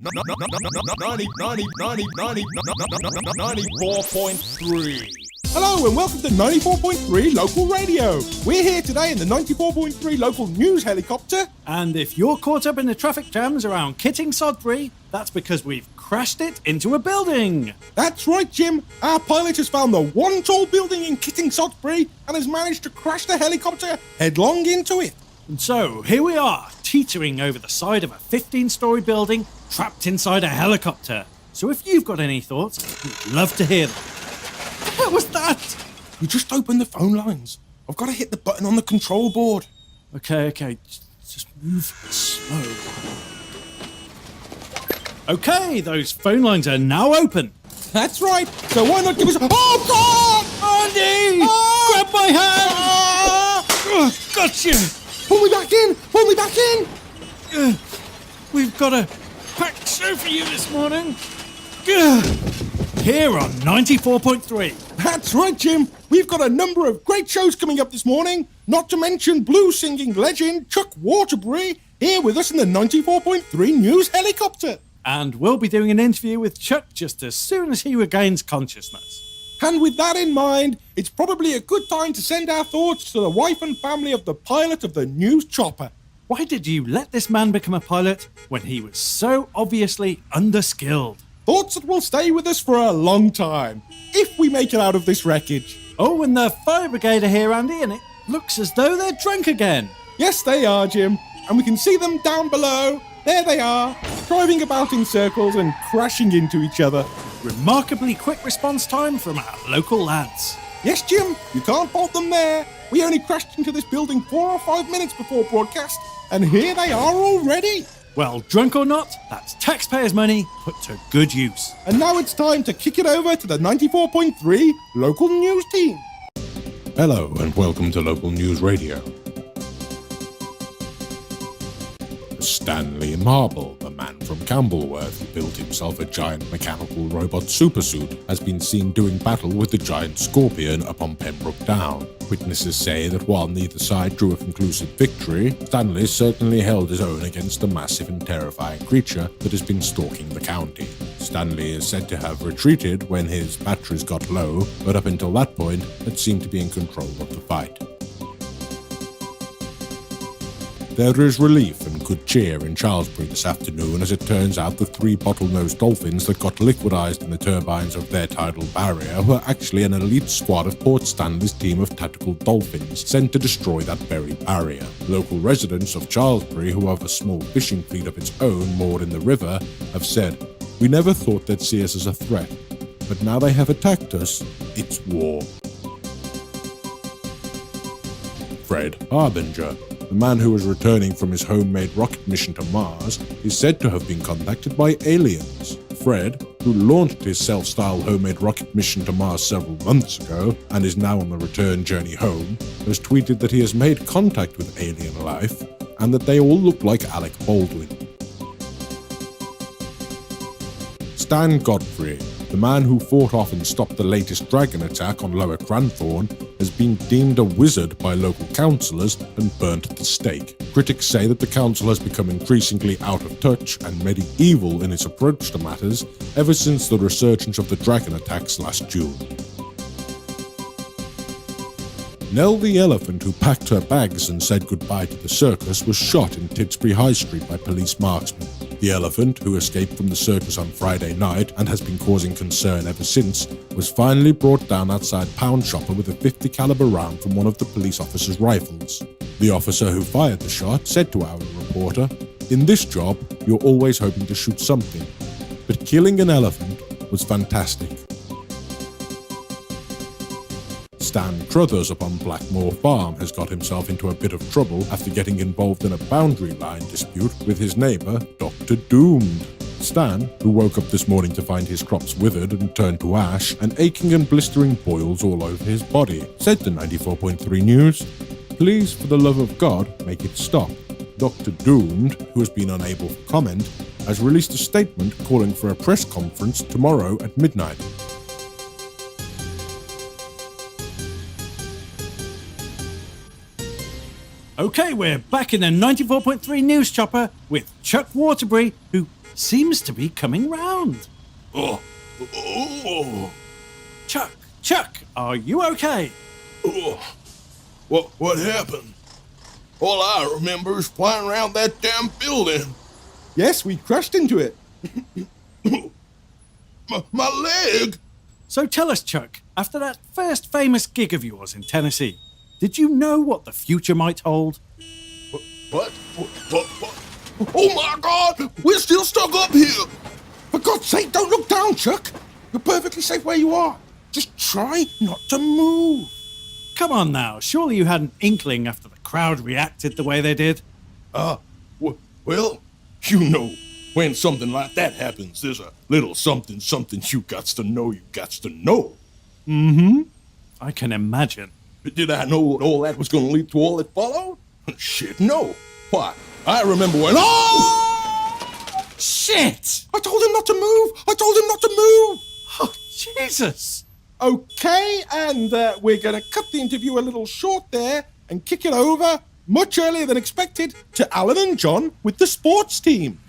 94.3. Hello and welcome to 94.3 Local Radio. We're here today in the 94.3 Local News helicopter. And if you're caught up in the traffic jams around Kitting Sodbury, that's because we've crashed it into a building. That's right, Jim. Our pilot has found the one tall building in Kitting Sodbury and has managed to crash the helicopter headlong into it. And so here we are, teetering over the side of a 15-story building, trapped inside a helicopter. So if you've got any thoughts, we'd love to hear them. What was that? You just opened the phone lines. I've got to hit the button on the control board. Okay, just move slow. Okay, those phone lines are now open. That's right. So why not give us... Oh, God! Andy! Grab my hand! Gotcha! Pull me back in! Pull me back in! We've got a packed show for you this morning. Here on 94.3. That's right, Jim. We've got a number of great shows coming up this morning, not to mention blues singing legend Chuck Waterbury here with us in the 94.3 News helicopter. And we'll be doing an interview with Chuck just as soon as he regains consciousness. And with that in mind, it's probably a good time to send our thoughts to the wife and family of the pilot of the news chopper. Why did you let this man become a pilot when he was so obviously underskilled? Thoughts that will stay with us for a long time, if we make it out of this wreckage. Oh, and the fire brigade are here, Andy, and it looks as though they're drunk again. Yes, they are, Jim. And we can see them down below. There they are, driving about in circles and crashing into each other. Remarkably quick response time from our local lads. Yes, Jim, you can't fault them there. We only crashed into this building 4 or 5 minutes before broadcast, and here they are already. Well, drunk or not, that's taxpayers' money put to good use. And now it's time to kick it over to the 94.3 Local News team. Hello and welcome to Local News Radio. Stanley Marble, the man from Campbellworth who built himself a giant mechanical robot supersuit, has been seen doing battle with the giant scorpion upon Pembroke Down. Witnesses say that while neither side drew a conclusive victory, Stanley certainly held his own against the massive and terrifying creature that has been stalking the county. Stanley is said to have retreated when his batteries got low, but up until that point had seemed to be in control of the fight. There is relief and good cheer in Charlesbury this afternoon as it turns out the 3 bottlenose dolphins that got liquidized in the turbines of their tidal barrier were actually an elite squad of Port Stanley's team of tactical dolphins sent to destroy that very barrier. Local residents of Charlesbury, who have a small fishing fleet of its own moored in the river, have said, "We never thought they'd see us as a threat, but now they have attacked us, it's war." Fred Harbinger, the man who was returning from his homemade rocket mission to Mars, is said to have been contacted by aliens. Fred, who launched his self-styled homemade rocket mission to Mars several months ago and is now on the return journey home, has tweeted that he has made contact with alien life and that they all look like Alec Baldwin. Stan Godfrey, the man who fought off and stopped the latest dragon attack on Lower Cranthorne, has been deemed a wizard by local councillors and burnt at the stake. Critics say that the council has become increasingly out of touch and medieval in its approach to matters ever since the resurgence of the dragon attacks last June. Nell the elephant who packed her bags and said goodbye to the circus was shot in Tewkesbury High Street by police marksmen. The elephant, who escaped from the circus on Friday night and has been causing concern ever since, was finally brought down outside Pound Shopper with a .50 caliber round from one of the police officer's rifles. The officer who fired the shot said to our reporter, "In this job, you're always hoping to shoot something, but killing an elephant was fantastic." Stan Crothers upon Blackmore Farm has got himself into a bit of trouble after getting involved in a boundary line dispute with his neighbour, Dr. Doomed. Stan, who woke up this morning to find his crops withered and turned to ash and aching and blistering boils all over his body, said to 94.3 News, "Please, for the love of God, make it stop." Dr. Doomed, who has been unable to comment, has released a statement calling for a press conference tomorrow at midnight. Okay, we're back in the 94.3 News Chopper with Chuck Waterbury, who seems to be coming round. Oh. Chuck, are you okay? Oh. What happened? All I remember is flying around that damn building. Yes, we crashed into it. My leg? So tell us, Chuck, after that first famous gig of yours in Tennessee, did you know what the future might hold? What? Oh my God! We're still stuck up here! For God's sake, don't look down, Chuck. You're perfectly safe where you are. Just try not to move. Come on now, surely you had an inkling after the crowd reacted the way they did? Well, you know, when something like that happens, there's a little something you gots to know. Mm-hmm. I can imagine. Did I know all that was going to lead to all that followed? Shit, no. Why, I remember when... Oh! Shit! I told him not to move. Oh, Jesus! Okay, and we're going to cut the interview a little short there and kick it over, much earlier than expected, to Alan and John with the sports team.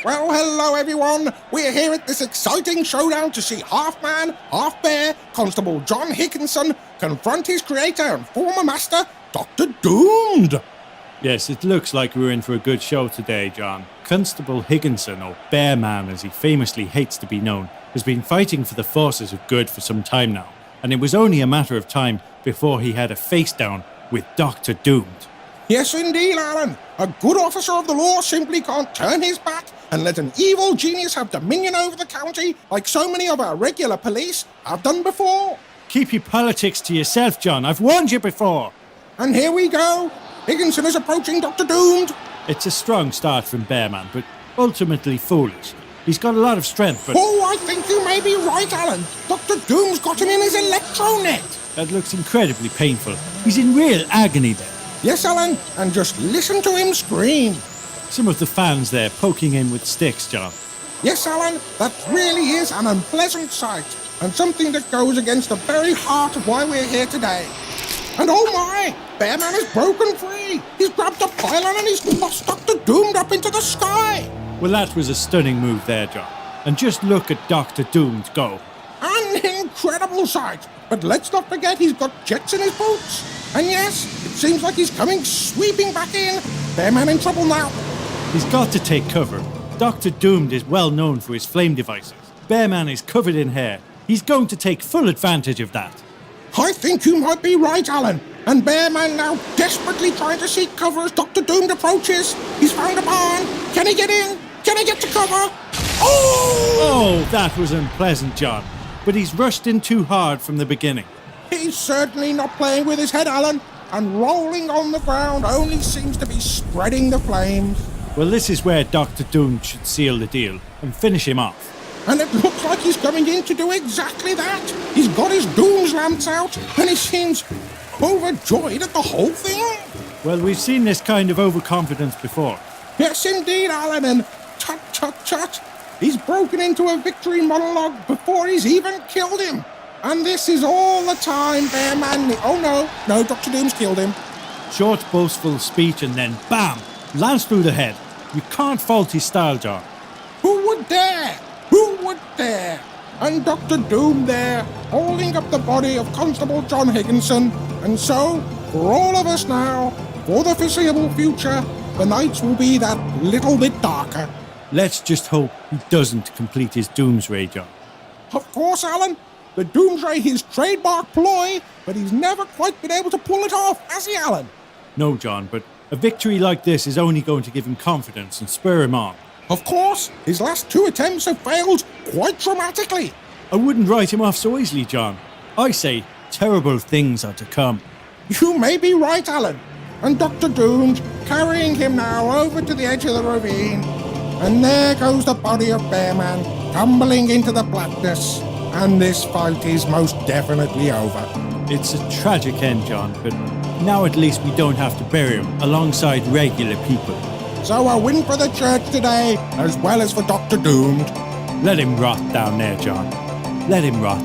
Well, hello everyone. We're here at this exciting showdown to see half man, half bear, Constable John Higginson confront his creator and former master, Dr. Doomed. Yes, it looks like we're in for a good show today, John. Constable Higginson, or Bearman as he famously hates to be known, has been fighting for the forces of good for some time now, and it was only a matter of time before he had a face down with Dr. Doomed. Yes, indeed, Alan. A good officer of the law simply can't turn his back and let an evil genius have dominion over the county like so many of our regular police have done before. Keep your politics to yourself, John. I've warned you before. And here we go. Higginson is approaching Dr. Doomed. It's a strong start from Bearman, but ultimately foolish. He's got a lot of strength, but... Oh, I think you may be right, Alan. Dr. Doom's got him in his electro-net. That looks incredibly painful. He's in real agony there. Yes, Alan, and just listen to him scream. Some of the fans there poking him with sticks, John. Yes, Alan, that really is an unpleasant sight, and something that goes against the very heart of why we're here today. And oh my, Bearman is broken free. He's grabbed a pylon and he's tossed Dr. Doomed up into the sky. Well, that was a stunning move there, John. And just look at Dr. Doomed go. An incredible sight. But let's not forget he's got jets in his boots. And yes, it seems like he's coming sweeping back in. Bearman in trouble now. He's got to take cover. Dr. Doomed is well known for his flame devices. Bearman is covered in hair. He's going to take full advantage of that. I think you might be right, Alan. And Bearman now desperately trying to seek cover as Dr. Doomed approaches. He's found a barn. Can he get in? Can he get to cover? Oh, that was unpleasant, John. But he's rushed in too hard from the beginning. He's certainly not playing with his head, Alan. And rolling on the ground only seems to be spreading the flames. Well, this is where Dr. Doomed should seal the deal and finish him off. And it looks like he's coming in to do exactly that. He's got his Doom's lamps out, and he seems overjoyed at the whole thing. Well, we've seen this kind of overconfidence before. Yes, indeed, Alan, and tut. He's broken into a victory monologue before he's even killed him. And this is all the time Bearman... Oh, no, Dr. Doom's killed him. Short, boastful speech and then bam! Lance through the head. You can't fault his style, John. Who would dare? Who would dare? And Dr. Doom there, holding up the body of Constable John Higginson. And so, for all of us now, for the foreseeable future, the nights will be that little bit darker. Let's just hope he doesn't complete his Doomsray, John. Of course, Alan. The Doomsray his trademark ploy, but he's never quite been able to pull it off, has he, Alan? No, John, but a victory like this is only going to give him confidence and spur him on. Of course, his last 2 attempts have failed quite dramatically. I wouldn't write him off so easily, John. I say terrible things are to come. You may be right, Alan. And Dr. Doomed carrying him now over to the edge of the ravine. And there goes the body of Bearman, tumbling into the blackness. And this fight is most definitely over. It's a tragic end, John, but now at least we don't have to bury him alongside regular people. So a win for the church today, as well as for Dr. Doomed. Let him rot down there, John. Let him rot.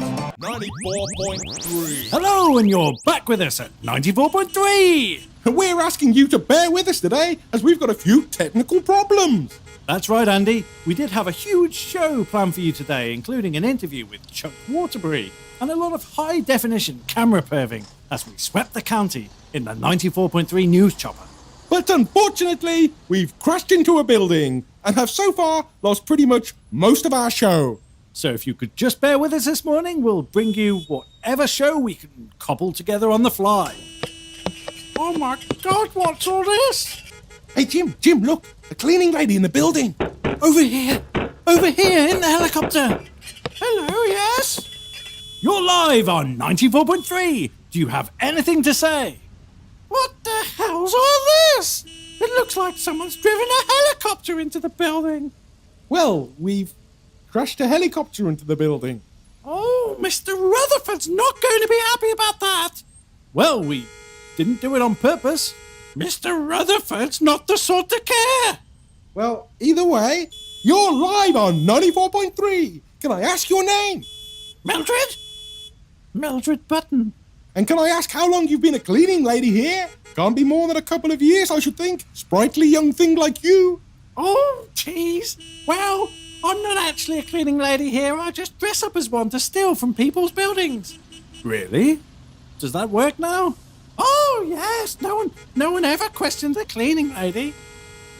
94.3. Hello, and you're back with us at 94.3. We're asking you to bear with us today as we've got a few technical problems. That's right, Andy. We did have a huge show planned for you today, including an interview with Chuck Waterbury and a lot of high-definition camera perving as we swept the county in the 94.3 news chopper. But unfortunately, we've crashed into a building and have so far lost pretty much most of our show. So if you could just bear with us this morning, we'll bring you whatever show we can cobble together on the fly. Oh my God, what's all this? Hey, Jim, look, a cleaning lady in the building. Over here in the helicopter. Hello, yes? You're live on 94.3. Do you have anything to say? What the hell's all this? It looks like someone's driven a helicopter into the building. Well, we've crashed a helicopter into the building. Oh, Mr. Rutherford's not going to be happy about that. Well, we didn't do it on purpose. Mr. Rutherford's not the sort to care. Well, either way, you're live on 94.3. Can I ask your name? Mildred? Mildred Button. And can I ask how long you've been a cleaning lady here? Can't be more than a couple of years, I should think. Sprightly young thing like you. Oh, jeez. Well, I'm not actually a cleaning lady here. I just dress up as one to steal from people's buildings. Really? Does that work now? Oh, yes. No one ever questioned the cleaning lady.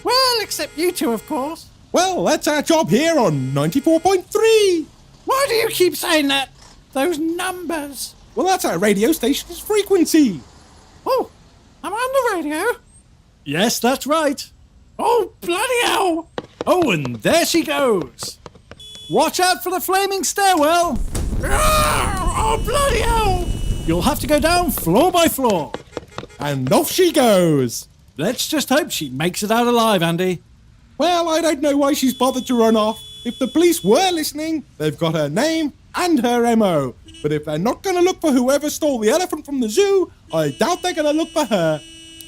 Well, except you two, of course. Well, that's our job here on 94.3. Why do you keep saying that? Those numbers. Well, that's our radio station's frequency. Oh, I'm on the radio. Yes, that's right. Oh, bloody hell. Oh, and there she goes. Watch out for the flaming stairwell. Oh, bloody hell. You'll have to go down floor by floor. And off she goes. Let's just hope she makes it out alive, Andy. Well, I don't know why she's bothered to run off. If the police were listening, they've got her name and her MO. But if they're not going to look for whoever stole the elephant from the zoo, I doubt they're going to look for her.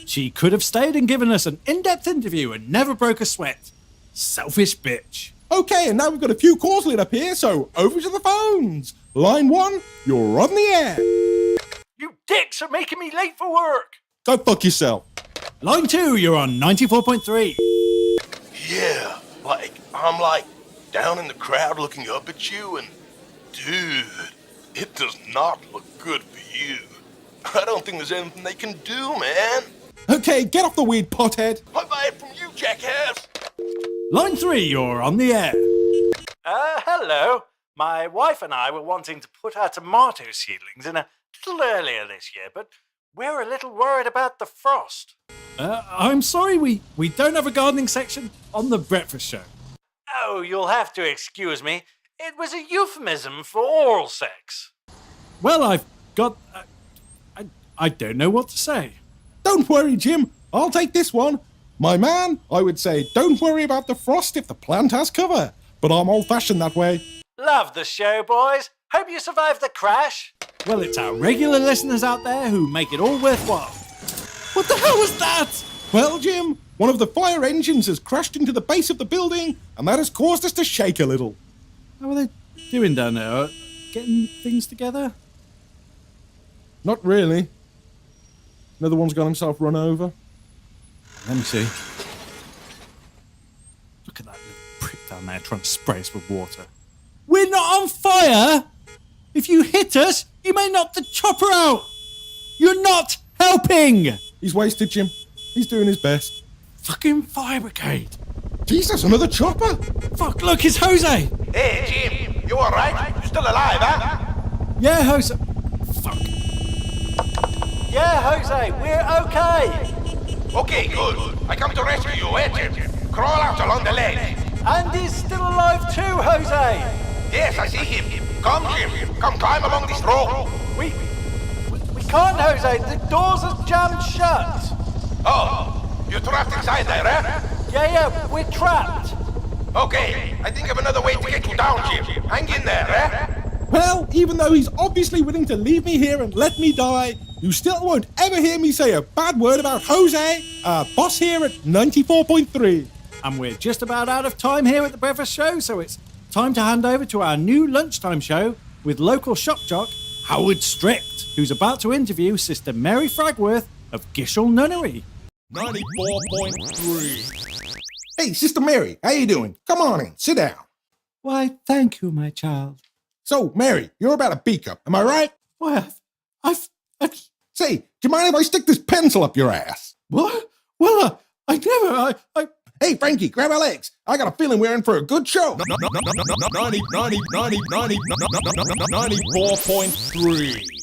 She could have stayed and given us an in-depth interview and never broke a sweat. Selfish bitch. Okay, and now we've got a few calls lit up here, so over to the phones. Line 1, you're on the air. You dicks are making me late for work. Go fuck yourself. Line 2, you're on 94.3. Yeah, I'm down in the crowd looking up at you and, dude, it does not look good for you. I don't think there's anything they can do, man. Okay, get off the weed, pothead. I buy it from you, jackass. Line 3, you're on the air. Hello. My wife and I were wanting to put our tomato seedlings in a little earlier this year, but we're a little worried about the frost. I'm sorry, we don't have a gardening section on the breakfast show. Oh, you'll have to excuse me. It was a euphemism for oral sex. Well, I've got... I don't know what to say. Don't worry, Jim. I'll take this one. My man, I would say don't worry about the frost if the plant has cover. But I'm old-fashioned that way. Love the show, boys. Hope you survived the crash. Well, it's our regular listeners out there who make it all worthwhile. What the hell was that? Well, Jim, one of the fire engines has crashed into the base of the building, and that has caused us to shake a little. How are they doing down there? Getting things together? Not really. Another one's got himself run over. Let me see. Look at that little prick down there trying to spray us with water. We're not on fire! If you hit us, you may knock the chopper out! You're not helping! He's wasted, Jim. He's doing his best. Fucking fire brigade! Jesus, another chopper! Fuck, look, it's Jose! Hey, Jim, you alright? You still alive, huh? Yeah, Jose. Fuck. Yeah, Jose, we're okay! Okay, good. I come to rescue you, eh, Jim? Crawl out along the ledge. Andy's still alive too, Jose! Yes, I see him. Come, Jim. Come climb along this rope. We can't, Jose. The doors are jammed shut. Oh, you're trapped inside there, eh? Yeah, we're trapped. Okay, I think of another way to get you down, Jim. Hang in there, eh? Well, even though he's obviously willing to leave me here and let me die, you still won't ever hear me say a bad word about Jose, our boss here at 94.3. And we're just about out of time here at the Breakfast Show, so it's time to hand over to our new lunchtime show, with local shock jock Howard Strict, who's about to interview Sister Mary Fragworth of Gishel Nunnery. 94.3. Hey, Sister Mary, how you doing? Come on in, sit down. Why, thank you, my child. So, Mary, you're about a B-cup, am I right? Why, I've... Say, do you mind if I stick this pencil up your ass? What? Well, I never... Hey, Frankie, grab our legs. I got a feeling we're in for a good show. 94.3.